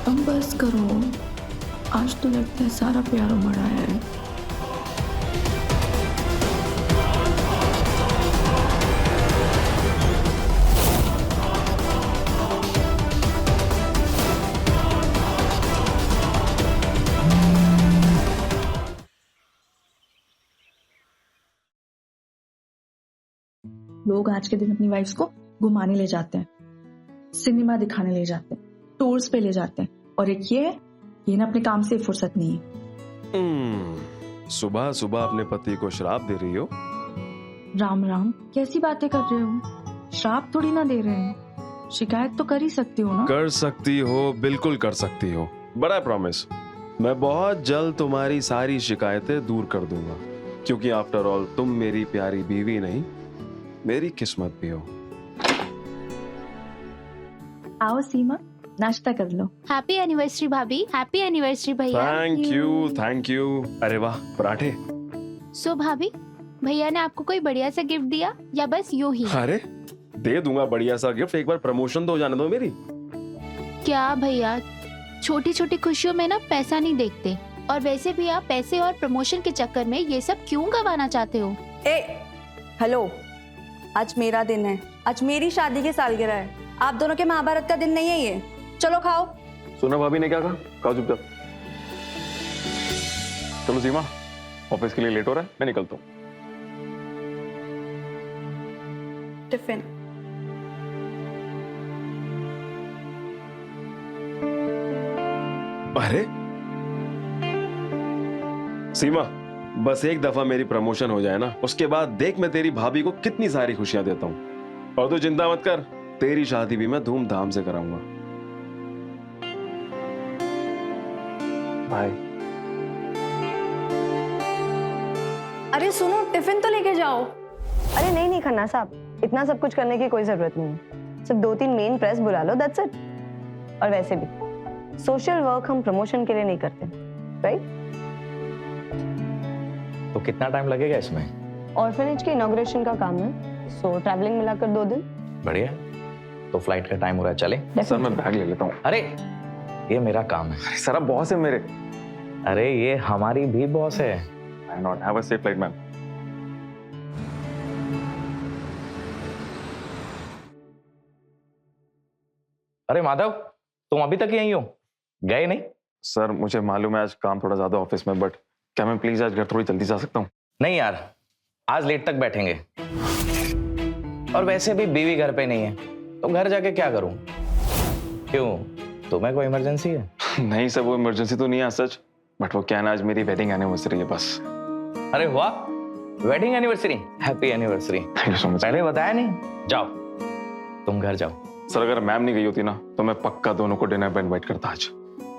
अब बस करो, आज तो लगता है सारा प्यार उमड़ आया है। लोग आज के दिन अपनी वाइफ्स को घुमाने ले जाते हैं, सिनेमा दिखाने ले जाते हैं, टूर्स पे ले जाते हैं, और एक ये ना अपने काम से फुर्सत नहीं है। सुबह सुबह अपने पति को श्राप दे रही हो? राम राम, कैसी बातें कर रहे हो? श्राप थोड़ी ना दे रहे हैं, शिकायत तो कर ही सकती हो ना। कर सकती हो, बिल्कुल कर सकती हो, बड़ा प्रॉमिस। मैं बहुत जल्द तुम्हारी सारी शिकायतें दूर कर दूंगा, क्योंकि आफ्टर ऑल तुम मेरी प्यारी बीवी नहीं, मेरी किस्मत भी हो। आओ सीमा, नाश्ता कर लो। हैप्पी एनिवर्सरी भाभी, हैप्पी एनिवर्सरी भैया। Thank you. अरे वाह, पराठे। सो भाभी, भैया ने आपको कोई बढ़िया सा गिफ्ट दिया या बस यूं ही? अरे दे दूंगा बढ़िया सा गिफ्ट, एक बार प्रमोशन तो हो जाने दो मेरी। क्या भैया, छोटी छोटी खुशियों में ना पैसा नहीं देखते, और वैसे भी आप पैसे और प्रमोशन के चक्कर में ये सब क्यों गंवाना चाहते हो? हेलो, आज मेरा दिन है, आज मेरी शादी की सालगिरह है, आप दोनों के महाभारत का दिन नहीं है ये। चलो खाओ। सुना भाभी ने क्या कहा? खाओ चुपचाप। चलो सीमा, ऑफिस के लिए लेट हो रहा है, मैं निकलता हूँ। टिफिन। अरे सीमा, बस एक दफा मेरी प्रमोशन हो जाए ना, उसके बाद देख मैं तेरी भाभी को कितनी सारी खुशियां देता हूँ। और तू चिंता मत कर, तेरी शादी भी मैं धूमधाम से कराऊंगा। बाय। अरे सुनो, टिफिन तो लेके जाओ। अरे नहीं खन्ना साहब, इतना सब कुछ करने की कोई जरूरत नहीं है, सिर्फ 2-3 मेन प्रेस बुला लो, दैट्स इट। और वैसे भी सोशल वर्क हम प्रमोशन के लिए नहीं करते, राइट? तो कितना टाइम लगेगा इसमें? ऑर्फनेज के इनॉग्रेशन का काम है, सो ट्रैवलिंग मिलाकर 2 दिन। बढ़िया, तो फ्लाइट का टाइम हो रहा है, चले? सर मैं बैग ले लेता हूँ। अरे ये मेरा काम है। अरे सर आप बॉस है मेरे। अरे ये हमारी भी बॉस है। I not have a safe flight ma'am. अरे माधव, तुम अभी तक यहीं हो, गए नहीं? सर मुझे मालूम है आज काम थोड़ा ज्यादा ऑफिस में, बट क्या मैं प्लीज आज घर थोड़ी जल्दी जा सकता हूँ? नहीं यार, आज लेट तक बैठेंगे, और वैसे भी बीवी घर पे नहीं है, तो घर जाके क्या करूं? क्यों, तुम्हें कोई इमरजेंसी है? नहीं सर, वो इमरजेंसी तो नहीं है सच, बट वो क्या है ना, आज मेरी वेडिंग एनिवर्सरी है बस। अरे वाह, wedding anniversary, happy anniversary. Thank you so much. पहले बताया नहीं? जाओ, तुम घर जाओ। सर अगर मैम नहीं गई होती ना, तो मैं पक्का दोनों को डिनर पे इनवाइट करता आज।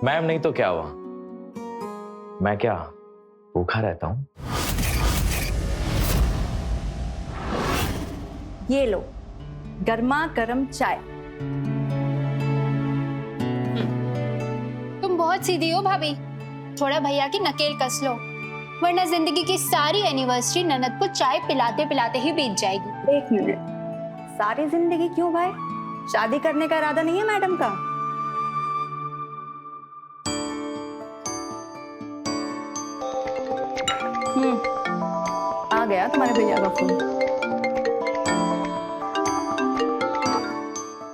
मैम नहीं तो क्या हुआ, मैं क्या भूखा रहता हूँ? ये लो गर्मा गर्म चाय। तुम बहुत सीधी हो भाभी, थोड़ा भैया की नकेल कस लो, वरना जिंदगी की सारी एनिवर्सरी ननद को चाय पिलाते पिलाते ही बीत जाएगी। 1 मिनट, सारी जिंदगी क्यों भाई? शादी करने का इरादा नहीं है मैडम का? आ गया तुम्हारे भैया का फोन।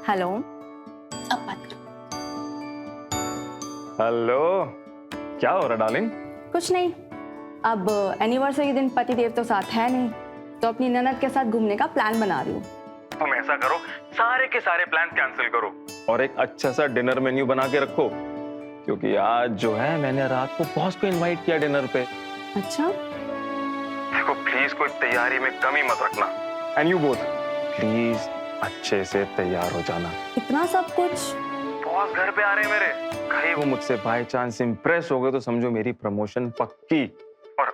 हेलो। अब बात करो। हेलो, क्या हो रहा डार्लिंग? कुछ नहीं, अब एनिवर्सरी के दिन पति देव तो साथ है नहीं, तो अपनी ननद के साथ घूमने का प्लान बना रही हूँ। तुम ऐसा करो, सारे के सारे प्लान कैंसिल करो और एक अच्छा सा डिनर मेन्यू बना के रखो, क्योंकि आज जो है मैंने रात को बॉस को इनवाइट किया डिनर पे। अच्छा? देखो प्लीज कोई तैयारी में कमी मत रखना, एंड यू बोथ प्लीज अच्छे से तैयार हो जाना। इतना सब कुछ? बॉस घर पे आ रहे हैं मेरे, कहीं वो मुझसे बाय चांस इम्प्रेस हो गए तो समझो मेरी प्रमोशन पक्की। और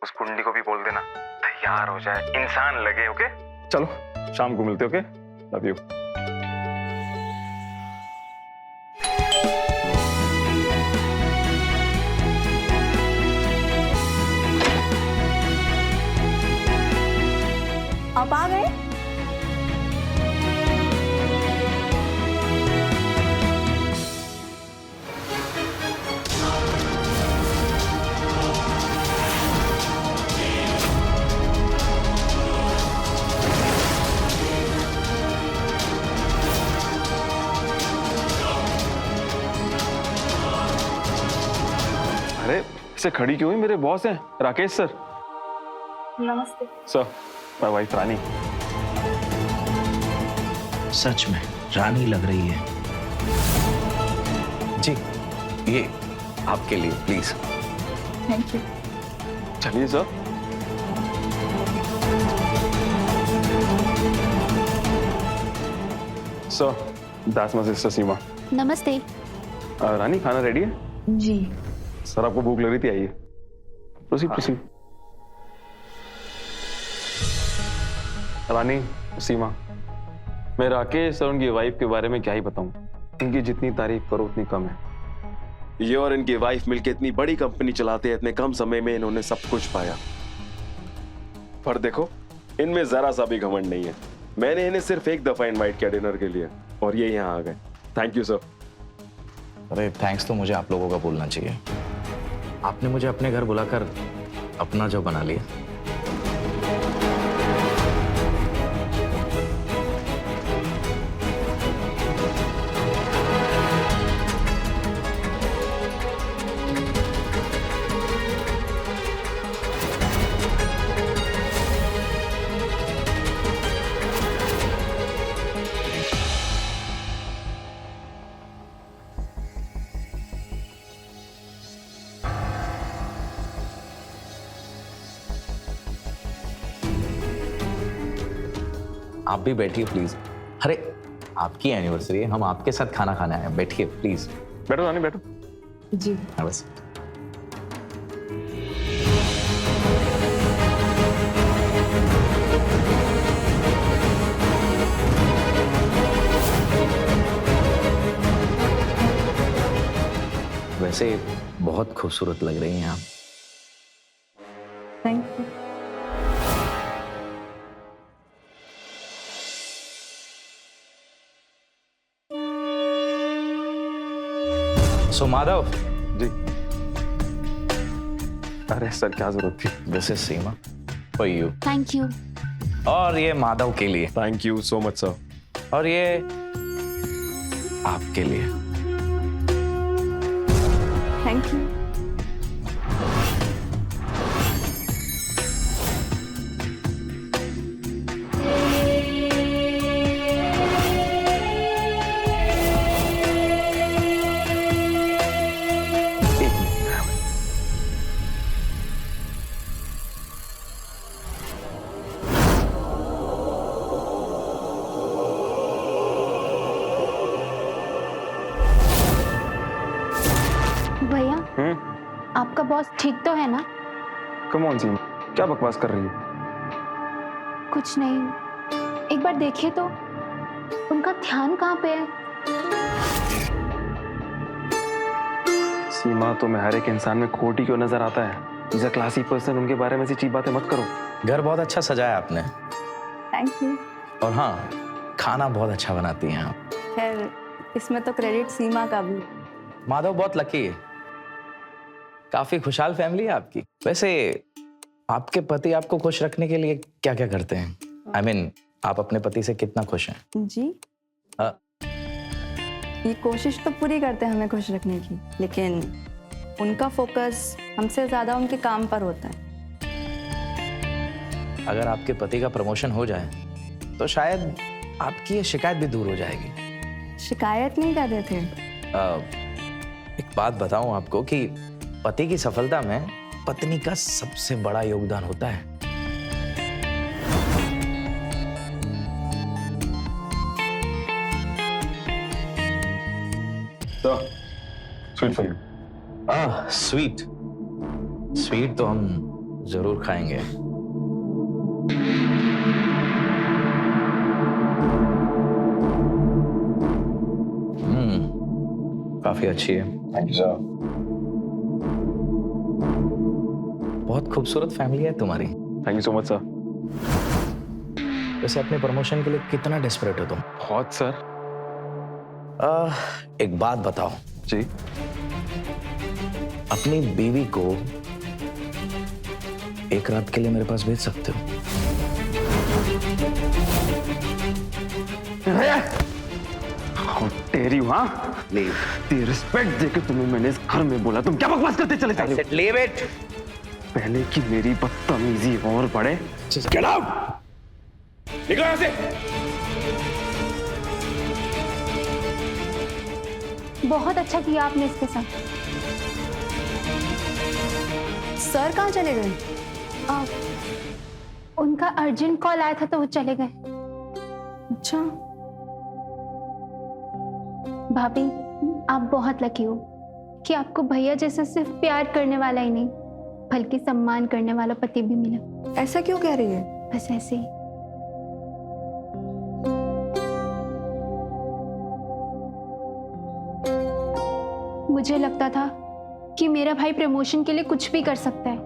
उस कुंडी को भी बोल देना तैयार हो जाए, इंसान लगे। ओके चलो शाम को मिलते। Okay, love you. आप आ गए? अरे इसे खड़ी क्यों हुई? मेरे बॉस हैं राकेश सर। नमस्ते सर, माय वाइफ रानी। सच में रानी लग रही है जी। ये आपके लिए प्लीज। Thank you. चलिए sir. Sir, that's my sister Seema. नमस्ते। रानी, खाना रेडी है? जी। सर आपको भूख लग रही थी, आइए। प्रोसीड। रानी, सीमा, मैं राकेश और उनकी वाइफ के बारे में क्या ही बताऊं। इनकी जितनी तारीफ करो उतनी कम है। ये और इनकी वाइफ मिलकर इतनी बड़ी कंपनी चलाते हैं, इतने कम समय में इन्होंने सब कुछ पाया। पर देखो, इनमें जरा सा भी घमंड नहीं है। मैंने इन्हें सिर्फ एक दफा इनवाइट किया डिनर के लिए और ये यहाँ आ गए। Thank you sir. अरे थैंक्स तो मुझे आप लोगों का बोलना चाहिए। आपने मुझे अपने घर बुलाकर अपना जो बना लिया। आप भी बैठिए प्लीज। अरे आपकी एनिवर्सरी है, हम आपके साथ खाना खाने आए हैं। बैठिए प्लीज। बैठो रानी, बैठो। जी। हाँ बस। वैसे बहुत खूबसूरत लग रही हैं आप। Thank you. So Madhav ji. अरे सर, क्या जरूरत थी? This is Seema for you. Thank you. और ये माधव के लिए। Thank you so much sir. और ये आपके लिए। Thank you. भैया, आपका बॉस ठीक तो है ना? कम ऑन सीमा, क्या बकवास कर रही है? कुछ नहीं, एक बार देखिए तो उनका ध्यान कहाँ पे है? सीमा, तुम्हें हर एक इंसान में खोट ही क्यों नजर आता है? इज अ क्लासी पर्सन, उनके बारे में ऐसी चीप बातें मत करो। घर बहुत अच्छा सजाया आपने। Thank you. और हाँ, खाना बहुत अच्छा बनाती हैं आप। खैर, इसमें तो क्रेडिट सीमा का भी। माधव बहुत लकी है। काफी खुशहाल फैमिली है आपकी। वैसे आपके पति आपको खुश रखने के लिए क्या क्या करते हैं? I mean, आप अपने पति से कितना खुश हैं? जी। ये कोशिश तो पूरी करते हैं हमें खुश रखने की, लेकिन उनका फोकस हमसे ज्यादा उनके काम पर होता है। अगर आपके पति का प्रमोशन हो जाए तो शायद आपकी ये शिकायत भी दूर हो जाएगी। शिकायत नहीं कर रहे थे। एक बात बताऊं आपको कि पति की सफलता में पत्नी का सबसे बड़ा योगदान होता है। तो sweet for you. Sweet sweet तो हम जरूर खाएंगे। काफी अच्छी है। Thank you sir. बहुत खूबसूरत फैमिली है तुम्हारी। Thank you so much sir. वैसे अपने प्रमोशन के लिए कितना डेस्परेट हो तुम? बहुत सर। एक बात बताओ जी। अपनी बीवी को एक रात के लिए मेरे पास भेज सकते हो? हाउ डेयर यू, हाँ? लीव। रिस्पेक्ट देके तुम्हें मैंने इस घर में बोला, तुम क्या बकवास करते चले जा रहे हो? Leave it. पहले की मेरी बदतमीजी और बढ़े। गेट आउट, निकलो यहाँ से। बहुत अच्छा किया आपने इसके साथ। सर कहाँ चले गए? उनका अर्जेंट कॉल आया था तो वो चले गए। अच्छा, भाभी, आप बहुत लकी हो कि आपको भैया जैसा सिर्फ प्यार करने वाला ही नहीं बल्कि सम्मान करने वाला पति भी मिला। ऐसा क्यों कह रही है? बस ऐसे ही। मुझे लगता था कि मेरा भाई प्रमोशन के लिए कुछ भी कर सकता है,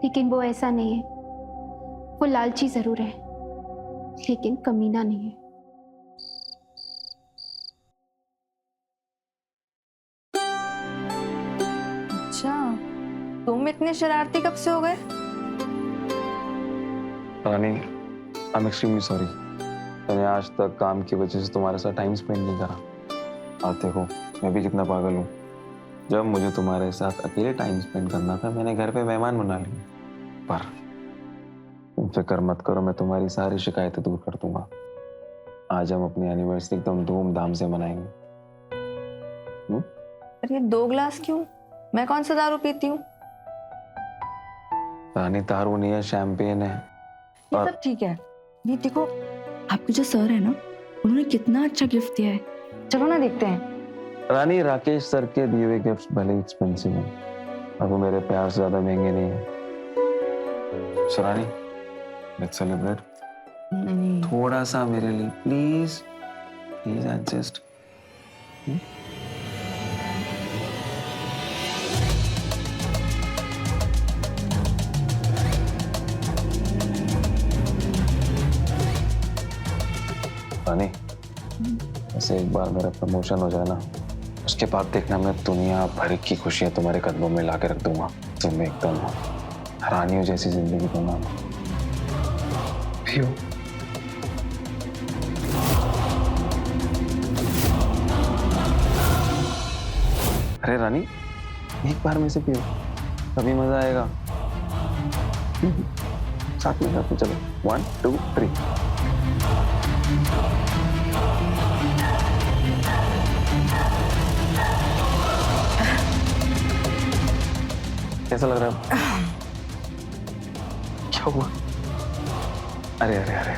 लेकिन वो ऐसा नहीं है। वो लालची जरूर है लेकिन कमीना नहीं है। अच्छा, तुम इतने शरारती कब से हो गए? रानी, आई एम एक्सट्रीमली सॉरी। मैंने आज तक काम की वजह से तुम्हारे साथ टाइम स्पेंड नहीं करा। और देखो, मैं भी कितना पागल हूँ। जब मुझे तुम्हारे साथ अकेले टाइम स्पेंड करना था, मैंने घर पे मेहमान बना लिए। पर तुम फिक्र मत करो, मैं तुम्हारी सारी शिकायतें दूर कर दूंगा। आज हम अपनी एनिवर्सरी एकदम धूमधाम से मनाएंगे। अरे ये 2 ग्लास क्यों? मैं कौन सा दारू पीती हूँ? रानी, दारू नहीं है, शैंपेन है। ये सब ठीक है। ये देखो, आपके जो सर है ना, उन्होंने कितना अच्छा गिफ्ट दिया है। चलो ना देखते हैं। रानी, राकेश सर के दिए हुए गिफ्ट्स भले एक्सपेंसिव हैं, और वो मेरे प्यार से ज्यादा महंगे नहीं है। सो रानी, लेट्स सेलिब्रेट। नहीं, थोड़ा सा मेरे लिए प्लीज, प्लीज एडजस्ट। रानी, ऐसे एक बार मेरा प्रमोशन हो जाए ना, उसके बाद देखना मैं दुनिया भर की खुशियां तुम्हारे कदमों में लाके रख दूंगा। तुम्हें एकदम रानियों जैसी जिंदगी दूंगा। पियो। अरे रानी, एक बार में से पियो, तभी मजा आएगा। साथ में चलो, 1 2 3। कैसा लग रहा है? क्या हुआ? अरे अरे अरे,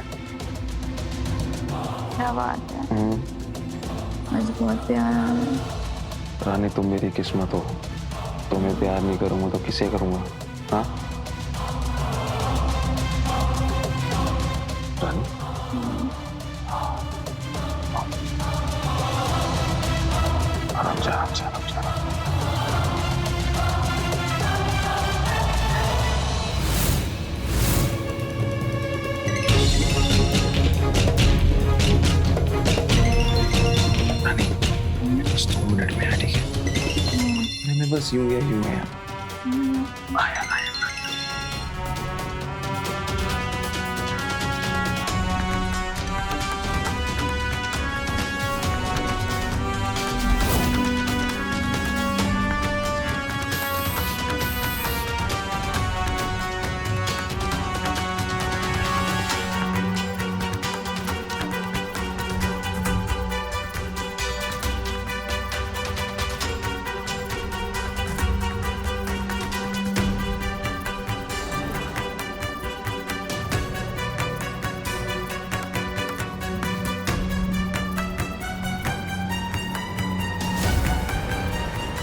क्या बात है, आज बहुत प्यार आ रहा है। रानी, तुम मेरी किस्मत हो। तुम्हें प्यार नहीं करूंगा तो किसे करूंगा? हाँ रानी, आराम से आराम से आराम से। रानी, बस 2 मिनट में आ, ठीक है? मैं बस यूं गया आया आया।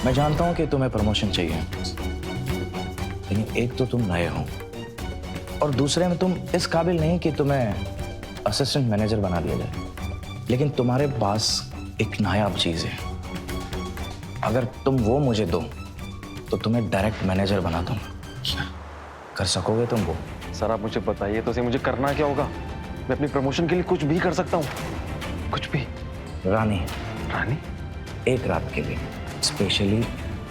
मैं जानता हूं कि तुम्हें प्रमोशन चाहिए, लेकिन एक तो तुम नए हो और दूसरे में तुम इस काबिल नहीं कि तुम्हें असिस्टेंट मैनेजर बना दिया जाए। लेकिन तुम्हारे पास एक नायाब चीज है, अगर तुम वो मुझे दो तो तुम्हें डायरेक्ट मैनेजर बना दूंगा। कर सकोगे तुम वो? सर, आप मुझे बताइए तो सही, मुझे करना क्या होगा? मैं अपनी प्रमोशन के लिए कुछ भी कर सकता हूँ, कुछ भी। रानी, रानी, एक रात के लिए, स्पेशली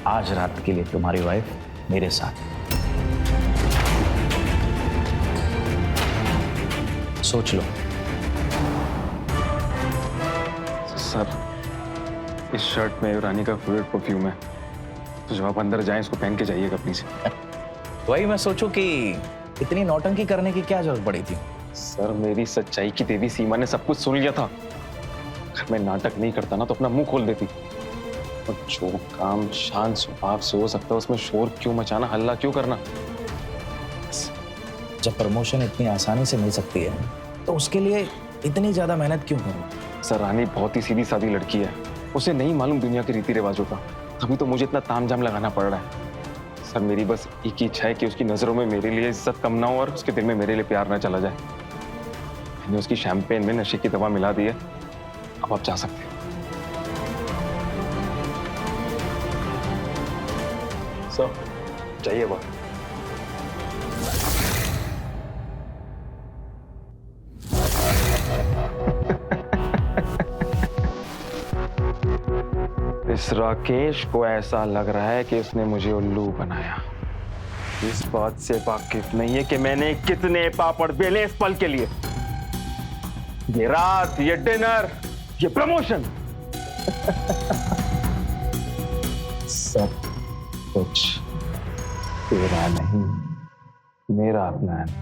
आज रात के लिए तुम्हारी वाइफ मेरे साथ। सोच लो। सर, इस शर्ट में रानी का फेवरेट परफ्यूम है, तो जब आप अंदर जाएं इसको पहन के जाइएगा प्लीज। वही मैं सोचूं कि इतनी नौटंकी करने की क्या जरूरत पड़ी थी। सर, मेरी सच्चाई की देवी सीमा ने सब कुछ सुन लिया था। अगर मैं नाटक नहीं करता ना तो अपना मुंह खोल देती। और जो काम शांत स्वभाव से हो सकता है उसमें शोर क्यों मचाना, हल्ला क्यों करना। जब प्रमोशन इतनी आसानी से मिल सकती है तो उसके लिए इतनी ज्यादा मेहनत क्यों करना। सर, रानी बहुत ही सीधी सादी लड़की है, उसे नहीं मालूम दुनिया के रीति रिवाजों का, तभी तो मुझे इतना तामझाम लगाना पड़ रहा है। सर, मेरी बस एक ही इच्छा है कि उसकी नजरों में मेरे लिए इज्जत कम ना हो और उसके दिल में मेरे लिए प्यार ना चला जाए। मैंने उसकी शैंपेन में नशे की दवा मिला दी है। अब आप जा सकते हैं। सर, जाइए बाहर। इस राकेश को ऐसा लग रहा है कि उसने मुझे उल्लू बनाया। इस बात से वाकिफ नहीं है कि मैंने कितने पापड़ बेले इस पल के लिए। ये रात, ये डिनर, ये प्रमोशन, सब कुछ तेरा नहीं, मेरा प्लान।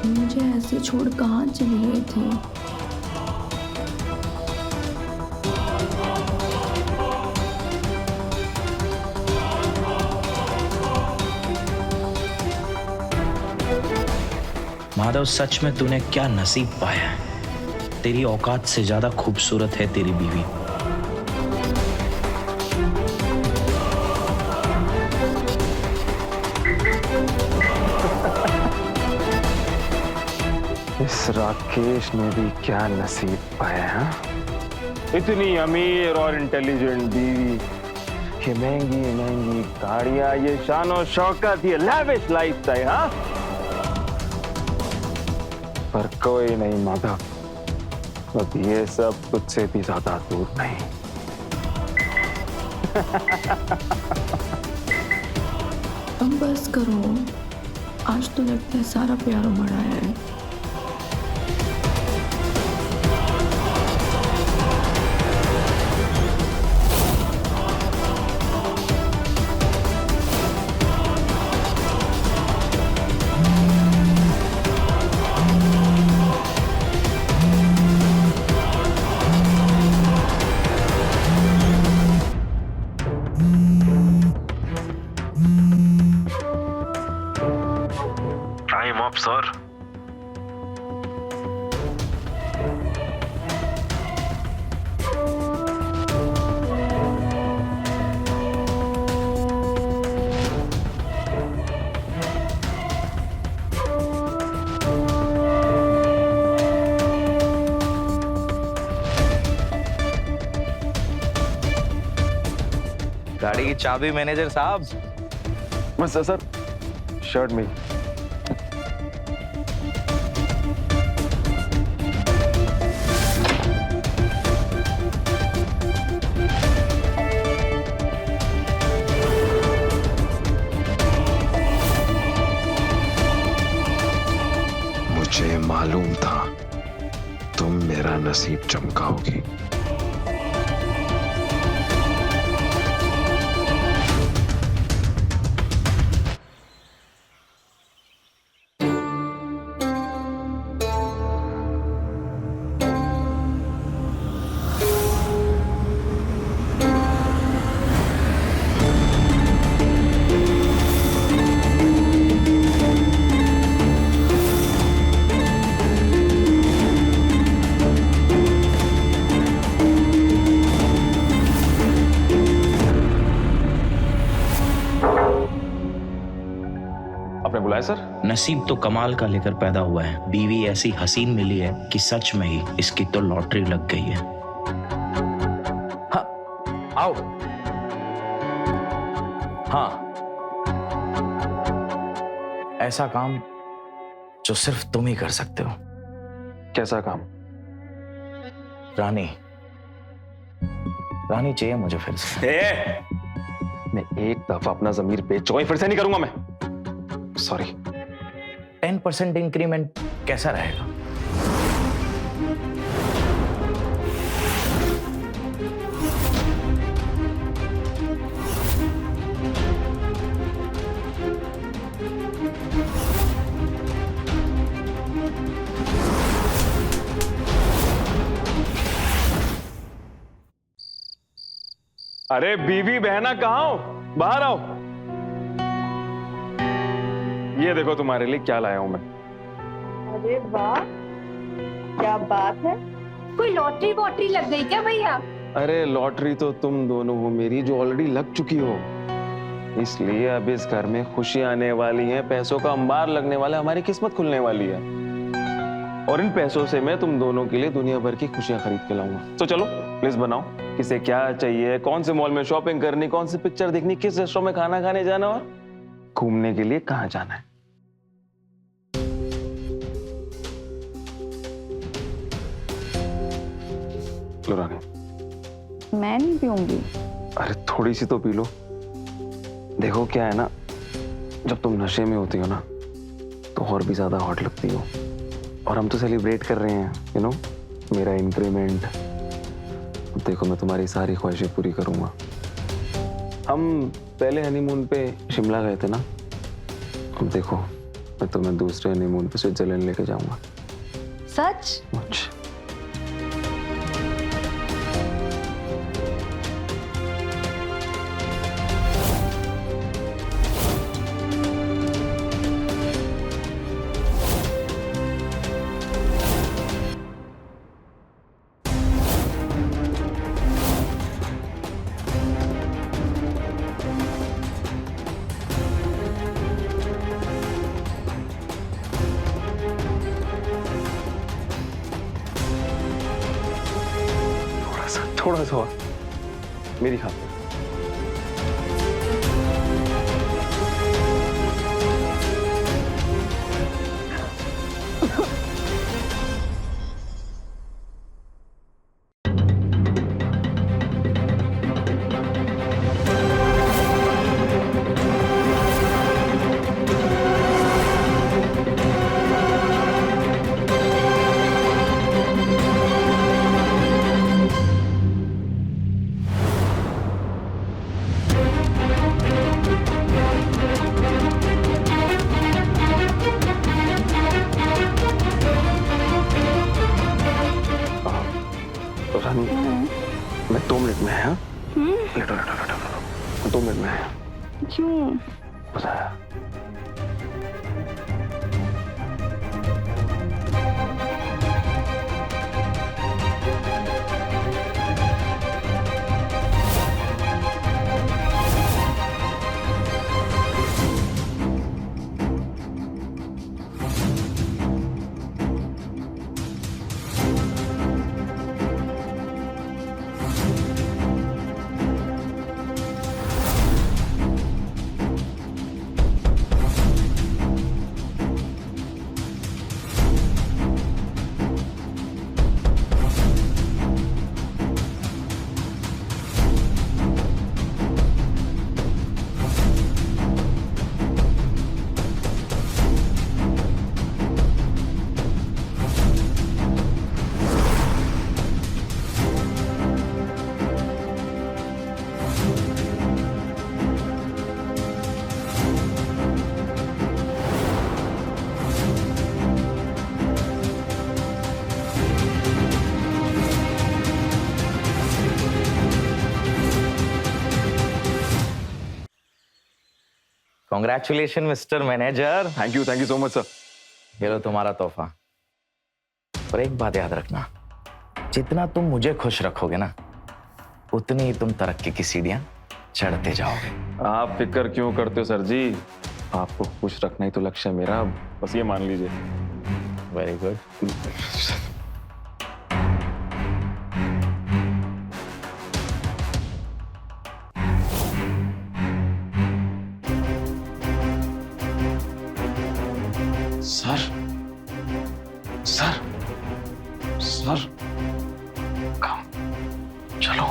मुझे ऐसे छोड़ कहाँ चली गई थी। माधव, सच में तूने क्या नसीब पाया है। तेरी औकात से ज्यादा खूबसूरत है तेरी बीवी। इस राकेश ने भी क्या नसीब पाया है। इतनी अमीर और इंटेलिजेंट बीवी, ये महंगी महंगी गाड़ियां, ये शान और शौकत, ये लैविश लाइफस्टाइल। हाँ, पर कोई नहीं माधव, अब ये सब तुझसे भी ज्यादा दूर नहीं। अब बस करो, आज तो लगता है सारा प्यार उमड़ा है। Time up sir. गाड़ी की चाबी मैनेजर साहब। बस सर, शर्ट में। मुझे मालूम था तुम मेरा नसीब चमकाओगी। आपने बुलाया सर? नसीब तो कमाल का लेकर पैदा हुआ है। बीवी ऐसी हसीन मिली है कि सच में ही इसकी तो लॉटरी लग गई है। हाँ, आओ। हाँ, ऐसा काम जो सिर्फ तुम ही कर सकते हो। कैसा काम? रानी, रानी चाहिए मुझे फिर से। मैं एक दफा अपना जमीर बेच चुका हूं, फिर से नहीं करूंगा मैं। सॉरी। 10% इंक्रीमेंट कैसा रहेगा? अरे बीवी बहना कहाँ हो? बाहर आओ। ये देखो तुम्हारे लिए क्या लाया हूं मैं। अरे वाह, क्या बात है। कोई लॉटरी वॉटरी लग गई क्या भैया? अरे लॉटरी तो तुम दोनों हो मेरी, जो ऑलरेडी लग चुकी हो। इसलिए अब इस घर में खुशियां आने वाली हैं, पैसों का अंबार लगने वाला है, हमारी किस्मत खुलने वाली है। और इन पैसों से मैं तुम दोनों के लिए दुनिया भर की खुशियां खरीद के लाऊंगा। तो चलो लिस्ट बनाओ, किसे क्या चाहिए, कौन से मॉल में शॉपिंग करनी, कौन सी पिक्चर देखनी, किस रेस्टोरेंट में खाना खाने जाना और घूमने के लिए कहाँ जाना है। लो रानी। मैं नहीं पीऊंगी। अरे थोड़ी सी तो पी लो। देखो क्या है ना, जब तुम नशे में होती हो ना तो और भी ज्यादा हॉट लगती हो। और हम तो सेलिब्रेट कर रहे हैं, यू नो, मेरा इंक्रीमेंट। देखो मैं तुम्हारी सारी ख्वाहिशें पूरी करूंगा। हम पहले हनीमून पे शिमला गए थे ना, अब देखो मैं तुम्हें दूसरे हनीमून पे स्विट्जरलैंड लेके जाऊंगा। सच? मुझ थोड़ा सा और मेरी खातिर। रानी, मैं 2 मिनट में है। लेटो लेटो लेटो लेटो, 2 मिनट में है। क्यों? बताया। Congratulation mister manager. Thank you so much sir. ये लो तुम्हारा तोहफा। पर एक बात याद रखना, जितना तुम मुझे खुश रखोगे ना, उतनी ही तुम तरक्की की सीढ़ियां चढ़ते जाओगे। आप फिक्र क्यों करते हो सर जी, आपको खुश रखना ही तो लक्ष्य है मेरा, बस ये मान लीजिए। Very good. Sir sir sir काम चलो।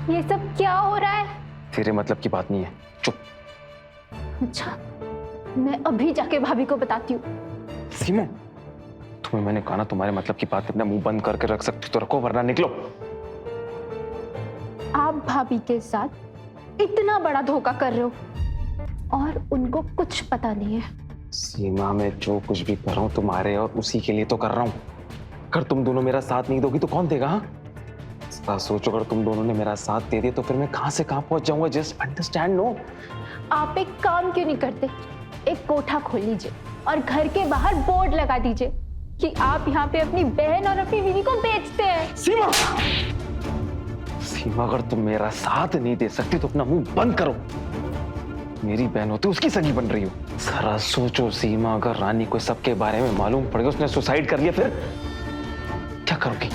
ये सब क्या हो रहा है? तेरे मतलब की बात नहीं है, चुप। अच्छा, मैं अभी जाके भाभी को बताती हूँ। सीमा, तुम्हें मैंने कहा ना तुम्हारे मतलब की बात अपना मुंह बंद करके रख सकती तो रखो, वरना निकलो। आप भाभी के साथ इतना बड़ा धोखा कर रहे हो और उनको कुछ पता नहीं है। सीमा, मैं जो कुछ भी कर रहा हूँ तुम्हारे और उसी के लिए तो कर रहा हूँ। अगर तुम दोनों मेरा साथ नहीं दोगी तो कौन देगा? हाँ, सोचो, अगर तुम दोनों ने मेरा साथ दे दिया तो फिर मैं कहां से कहां पहुंच जाऊंगा। Just understand. नो, आप एक काम क्यों नहीं करते? एक कोठा खोल लीजिए और घर के बाहर बोर्ड लगा दीजिए कि आप यहाँ पे अपनी बहन और अपनी बीवी को बेचते हैं। सीमा, सीमा, अगर तुम मेरा साथ नहीं दे सकती तो अपना मुंह बंद करो। मेरी बहन होती उसकी सगी बन रही हो। जरा सोचो सीमा, अगर रानी को सबके बारे में मालूम पड़ गया, उसने सुसाइड कर लिया, फिर क्या करोगी?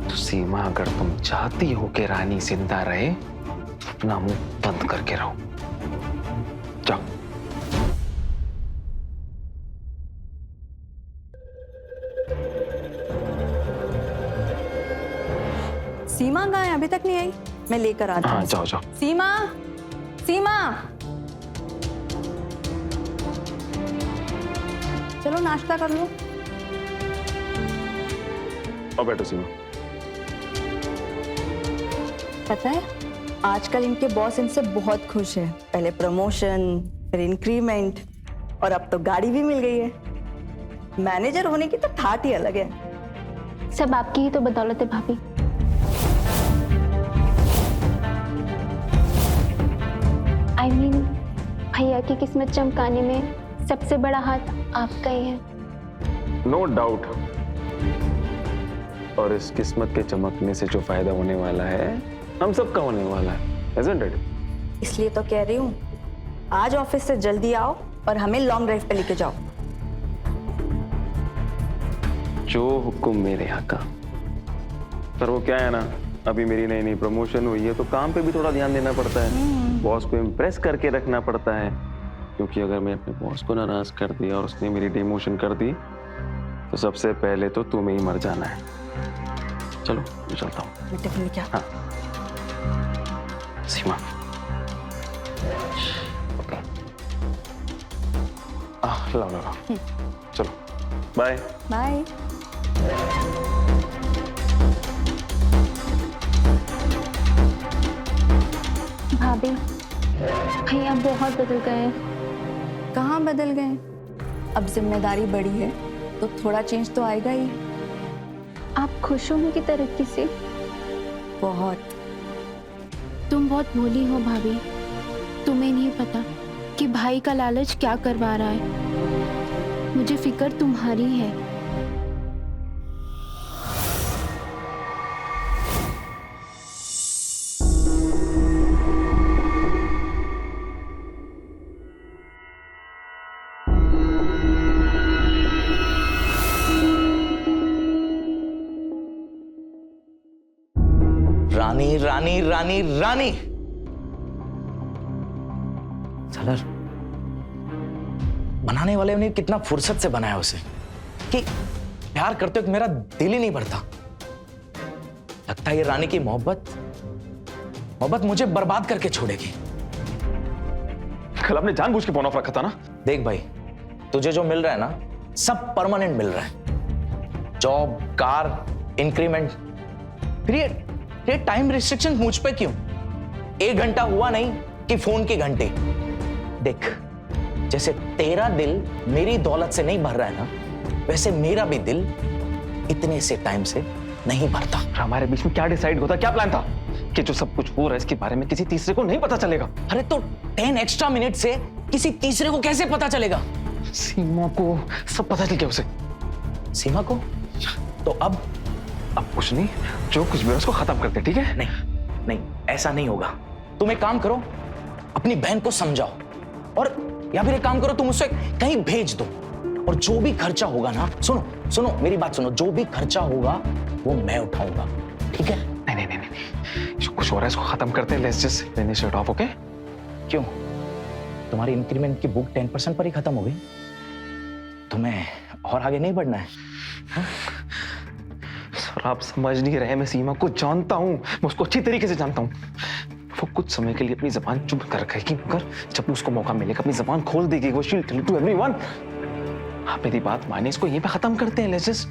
तो सीमा, अगर तुम चाहती हो कि रानी जिंदा रहे तो अपना मुंह बंद करके रहो। जाओ। सीमा कहाँ है? अभी तक नहीं आई। मैं लेकर आती हूँ। हाँ, जाओ जाओ। सीमा, सीमा, चलो नाश्ता कर लो। और बैठो सीमा। पता है, आजकल इनके बॉस इनसे बहुत खुश है। पहले प्रमोशन, फिर इंक्रीमेंट और अब तो गाड़ी भी मिल गई है। मैनेजर होने की तो ठाट ही अलग है। सब आपकी ही तो बदौलत है भाभी। I mean, भैया की किस्मत चमकाने में सबसे बड़ा हाथ आपका ही है। No doubt. और इस किस्मत के चमकने से जो फायदा होने वाला है, हम सबका होने वाला है, isn't it? इसलिए तो कह रही हूँ, आज ऑफिस से जल्दी आओ और हमें लॉन्ग ड्राइव पे लेके जाओ। जो हुक्म मेरे आका। पर वो क्या है ना, अभी मेरी नई नई प्रमोशन हुई है तो काम पे भी थोड़ा ध्यान देना पड़ता है। बॉस को इम्प्रेस करके रखना पड़ता है, क्योंकि अगर मैं अपने बॉस को नाराज कर दिया और उसने मेरी डिमोशन कर दी तो सबसे पहले तो तुम्हें ही मर जाना है। चलो, मैं चलता हूँ। मैं टिफिन लेके आता हूँ। हाँ सीमा, लाओ। चलो, बाय बाय। भाभी, भैया बहुत बदल गए हैं। कहाँ बदल गए? अब जिम्मेदारी बढ़ी है तो थोड़ा चेंज तो आएगा ही। आप खुश हो उनकी तरक्की से? बहुत। तुम बहुत भोली हो भाभी। तुम्हें नहीं पता कि भाई का लालच क्या करवा रहा है। मुझे फिक्र तुम्हारी है। रानी रानी रानी रानी, साला बनाने वाले ने कितना फुर्सत से बनाया उसे कि प्यार करते वक्त मेरा दिल ही नहीं भरता। लगता है ये रानी की मोहब्बत मुझे बर्बाद करके छोड़ेगी। कल आपने जानबूझ के फोन ऑफ रखा था ना। देख भाई, तुझे जो मिल रहा है ना सब परमानेंट मिल रहा है। Job, car, increment. फिर ये टाइम रिस्ट्रिक्शन मुझ पे क्यों? 1 घंटा हुआ नहीं कि फोन के घंटे। देख, जैसे तेरा दिल मेरी दौलत से नहीं भर रहा है ना, वैसे मेरा भी दिल इतने से टाइम से नहीं भरता। हमारे बीच में क्या डिसाइड होता, क्या प्लान था कि जो सब कुछ हो रहा है इसके बारे में किसी तीसरे को नहीं पता चलेगा? अरे तो 10 एक्स्ट्रा मिनट से किसी तीसरे को कैसे पता चलेगा? सीमा को सब पता चल गया उसे। सीमा को? तो अब कुछ नहीं, जो कुछ भी है उसको खत्म करते, ठीक है? नहीं, ऐसा नहीं होगा। तुम एक काम करो, अपनी बहन को समझाओ, और या फिर एक काम करो, तुम उसे कहीं भेज दो, और जो भी खर्चा होगा ना, सुनो मेरी बात सुनो, जो भी खर्चा होगा वो मैं उठाऊंगा, ठीक है? नहीं, जो कुछ हो रहा है इसको खत्म करते हैं। Let's just finish it of, okay? क्यों? तुम्हारी इंक्रीमेंट की बुक 10% पर ही खत्म हो गई? तुम्हें और आगे नहीं बढ़ना है? सर आप समझ नहीं रहे, मैं सीमा को जानता हूँ, मैं उसको अच्छी तरीके से जानता हूँ। वो कुछ समय के लिए अपनी जबान चुप कर रखेगी, मगर जब उसको मौका मिलेगा अपनी जबान खोल देगी। वो शील टेल टू एवरीवन। आप मेरी बात माने, इसको यहीं पे खत्म करते हैं। Let's just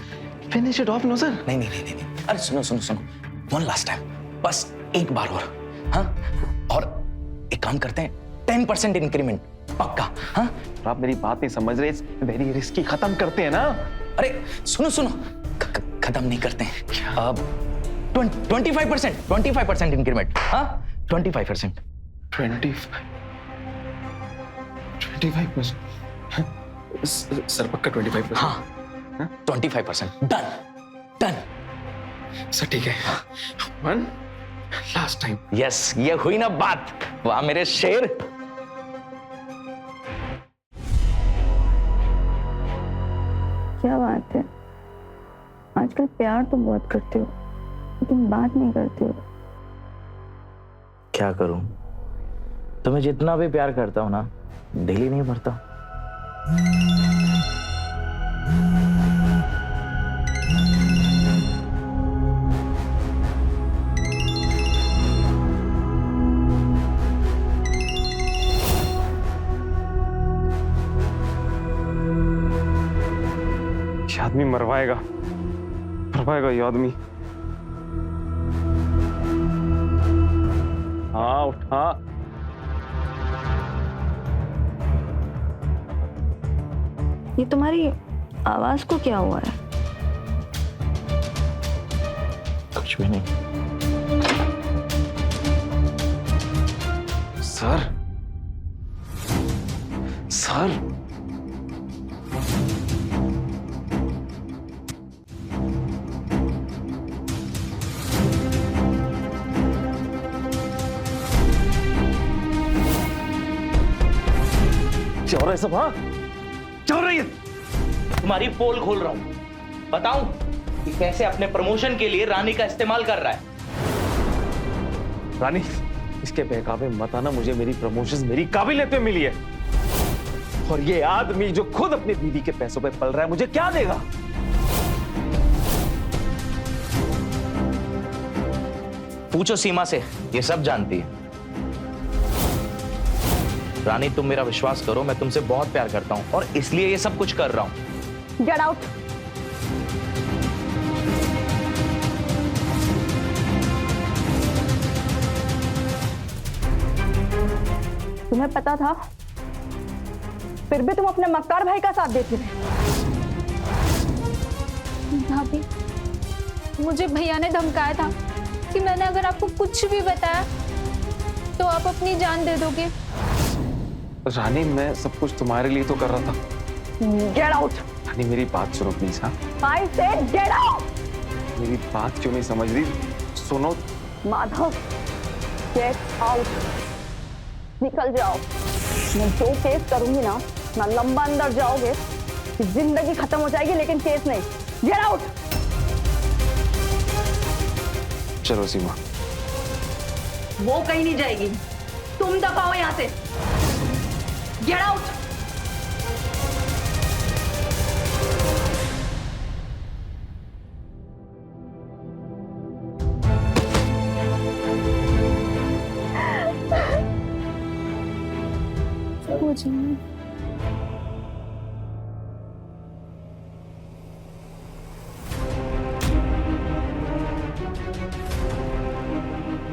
finish it off. No sir. नहीं। अरे सुनो, वन लास्ट टाइम, बस एक बार और, हाँ? और एक काम करते हैं, 10% इंक्रीमेंट पक्का, हाँ? आप मेरी बात नहीं समझ रहे, वेरी रिस्की। खत्म करते हैं ना? अरे सुनो, खत्म नहीं करते हैं। अब 25% इंक्रीमेंट, हाँ? 25%। 25%? सर पक्का 25%? हाँ, 25%। डन। सर ठीक है। One last time. यस, ये हुई ना बात। वाह मेरे शेर। क्या बात है, आजकल प्यार तो बहुत करते हो लेकिन बात नहीं करते हो। क्या करूं, तुम्हें जितना भी प्यार करता हूं ना, दिल ही नहीं भरता। ये आदमी मरवाएगा ये आदमी। हाँ उठा। ये तुम्हारी आवाज को क्या हुआ है? कुछ भी नहीं। सर क्या हो रहा है सब? हाँ क्या हो रही है? तुम्हारी पोल खोल रहा हूं, बताऊं कि कैसे अपने प्रमोशन के लिए रानी का इस्तेमाल कर रहा है। रानी, इसके बहकावे मत आना। मुझे मेरी प्रमोशन मेरी काबिलियत पे मिली है, और ये आदमी जो खुद अपनी बीवी के पैसों पे पल रहा है, मुझे क्या देगा? पूछो सीमा से, ये सब जानती है। रानी तुम मेरा विश्वास करो, मैं तुमसे बहुत प्यार करता हूं और इसलिए ये सब कुछ कर रहा हूं। Get out. तुम्हें पता था, फिर भी तुम अपने मक्कार भाई का साथ देते रहे। भाभी, मुझे भैया ने धमकाया था कि मैंने अगर आपको कुछ भी बताया तो आप अपनी जान दे दोगे। रानी, मैं सब कुछ तुम्हारे लिए तो कर रहा था। Get out. रानी मेरी बात सुनो प्लीज। हाँ आई सेड गेट आउट। मेरी बात क्यों नहीं समझ रही? सुनो माधव, गेट आउट। निकल जाओ। मैं जो केस करूंगी ना लंबा अंदर जाओगे, जिंदगी खत्म हो जाएगी लेकिन केस नहीं। Get out. चलो सीमा। वो कहीं नहीं जाएगी, तुम दबाओ यहां से। Get out.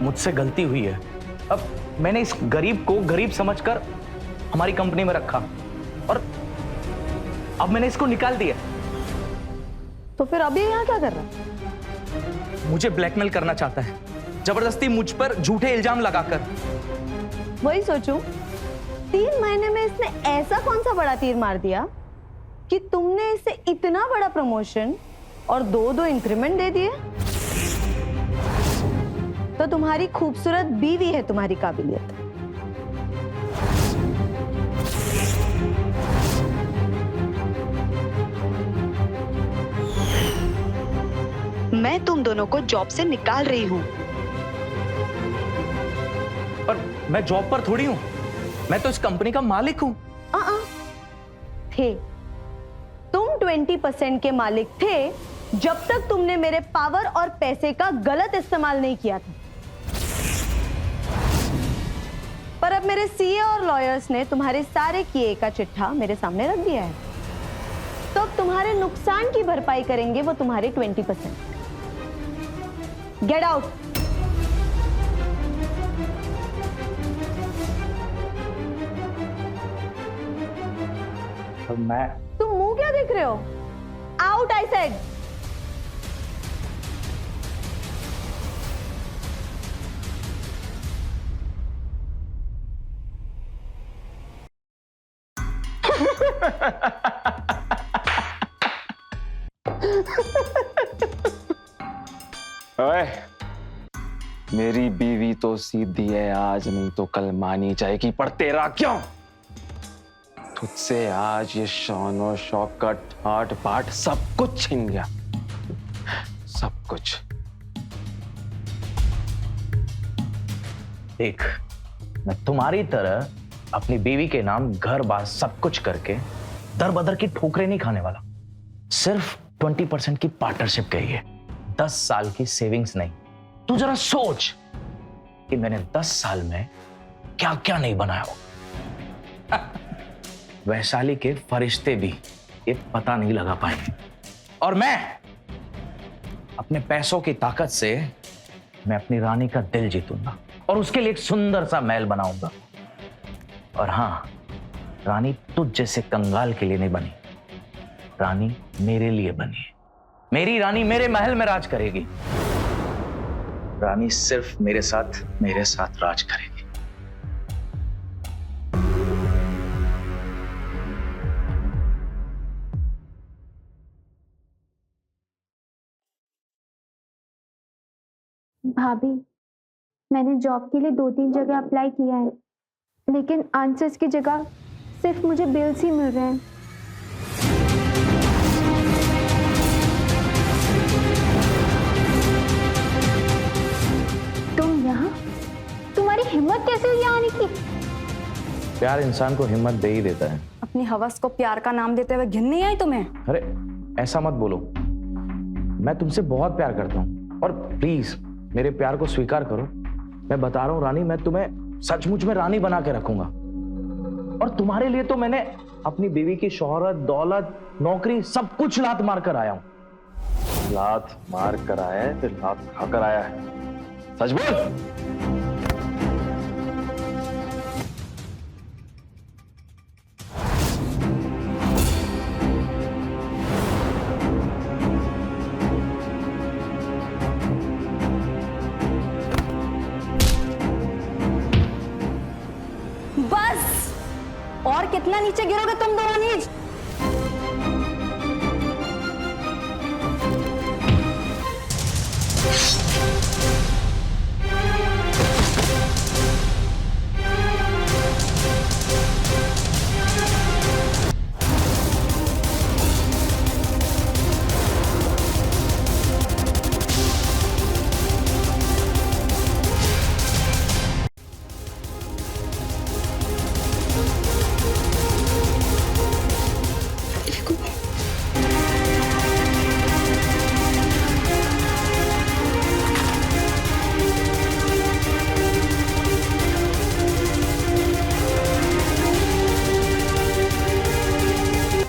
मुझसे गलती हुई है। अब मैंने इस गरीब को गरीब समझकर हमारी कंपनी में रखा और अब मैंने इसको निकाल दिया। तो फिर अभी यहाँ क्या कर रहा है? मुझे ब्लैकमेल करना चाहता है, जबरदस्ती मुझ पर झूठे इल्जाम लगाकर। वही सोचूं, 3 महीने में इसने ऐसा कौन सा बड़ा तीर मार दिया कि तुमने इसे इतना बड़ा प्रमोशन और 2-2 इंक्रीमेंट दे दिए। तो तुम्हारी खूबसूरत बीवी है तुम्हारी काबिलियत। मैं तुम दोनों को जॉब से निकाल रही हूँ। पर मैं जॉब पर थोड़ी हूँ, मैं तो इस कंपनी का मालिक हूँ। थे, तुम 20% के मालिक थे जब तक तुमने मेरे पावर और पैसे का गलत इस्तेमाल नहीं किया था। पर अब मेरे सीए और लॉयर्स ने तुम्हारे सारे किए का चिट्ठा मेरे सामने रख दिया है, तो अब तुम्हारे नुकसान की भरपाई करेंगे वो तुम्हारे 20%। Get out. और मैं तुम मुंह क्या देख रहे हो? Out I said. ओए, मेरी बीवी तो सीधी है, आज नहीं तो कल मानी जाएगी, पर तेरा क्यों? तुझसे आज ये शान और शौक का ठाट बाट सब कुछ छिन गया, सब कुछ। देख, मैं तुम्हारी तरह अपनी बीवी के नाम घर बार सब कुछ करके दर बदर की ठोकरें नहीं खाने वाला। सिर्फ 20% की पार्टनरशिप गई है, 10 साल की सेविंग्स नहीं। तू जरा सोच कि मैंने 10 साल में क्या क्या नहीं बनाया हो। वैशाली के फरिश्ते भी ये पता नहीं लगा पाएंगे। और मैं अपने पैसों की ताकत से मैं अपनी रानी का दिल जीतूंगा और उसके लिए एक सुंदर सा महल बनाऊंगा। और हाँ, रानी तुझ जैसे कंगाल के लिए नहीं बनी, रानी मेरे लिए बनी है। मेरी रानी मेरे महल में राज करेगी। रानी सिर्फ मेरे साथ राज करेगी। भाभी, मैंने जॉब के लिए 2-3 जगह अप्लाई किया है, लेकिन आंसर्स की जगह सिर्फ मुझे बिल्स ही मिल रहे हैं। तुम यहाँ? तुम्हारी हिम्मत कैसे हुई यहाँ आने की? प्यार इंसान को हिम्मत दे ही देता है। अपनी हवस को प्यार का नाम देते हुए घिन नहीं आई तुम्हें? अरे ऐसा मत बोलो, मैं तुमसे बहुत प्यार करता हूँ और प्लीज मेरे प्यार को स्वीकार करो। मैं बता रहा हूँ रानी, मैं तुम्हें सचमुच में रानी बना के रखूंगा। और तुम्हारे लिए तो मैंने अपनी बीवी की शोहरत, दौलत, नौकरी सब कुछ लात मार कर आया हूं। लात मार कर आया है, फिर लात खाकर आया है। सच बोल। और कितना नीचे गिरोगे तुम दोनों नीच?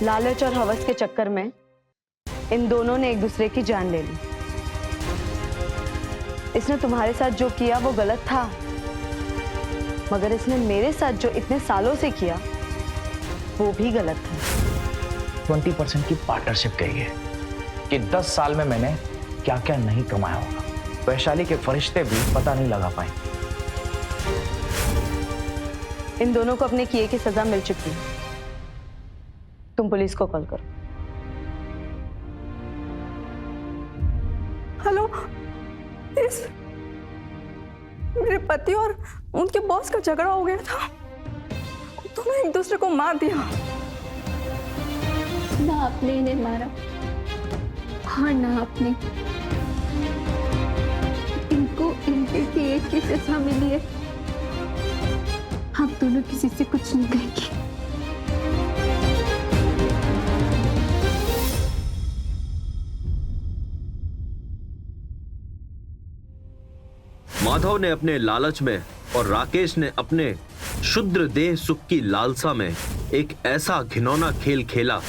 लालच और हवस के चक्कर में इन दोनों ने एक दूसरे की जान ले ली। इसने तुम्हारे साथ जो किया वो गलत था, मगर इसने मेरे साथ जो इतने सालों से किया वो भी गलत था। 20% की पार्टनरशिप गई है कि 10 साल में मैंने क्या क्या नहीं कमाया होगा। वैशाली के फरिश्ते भी पता नहीं लगा पाए। इन दोनों को अपने किए की सजा मिल चुकी है। तुम पुलिस को कॉल करो। हेलो, प्लीज, मेरे पति और उनके बॉस का झगड़ा हो गया था। दोनों एक दूसरे को मार दिया। ना आपने इन्हें मारा, हाँ ना आपने। इनको इनके किए की सजा मिली है। आप दोनों किसी से कुछ नहीं कहेंगे। माधव ने अपने लालच में और राकेश ने अपने शुद्र देह सुख की लालसा में एक ऐसा घिनौना खेल खेला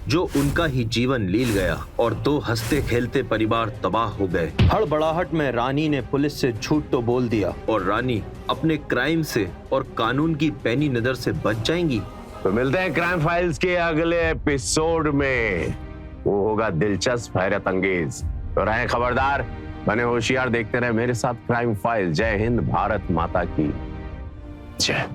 जो उनका ही जीवन लील गया और दो हंसते खेलते परिवार तबाह हो गए। हड़बड़ाहट में रानी ने पुलिस से झूठ तो बोल दिया और रानी अपने क्राइम से और कानून की पैनी नजर से बच जाएंगी। तो मिलते हैं क्राइम फाइल्स के अगले एपिसोड में। वो होगा दिलचस्प, हैरत अंगेज। तो रहें खबरदार, बने होशियार, देखते रहे मेरे साथ क्राइम फाइल। जय हिंद, भारत माता की जय।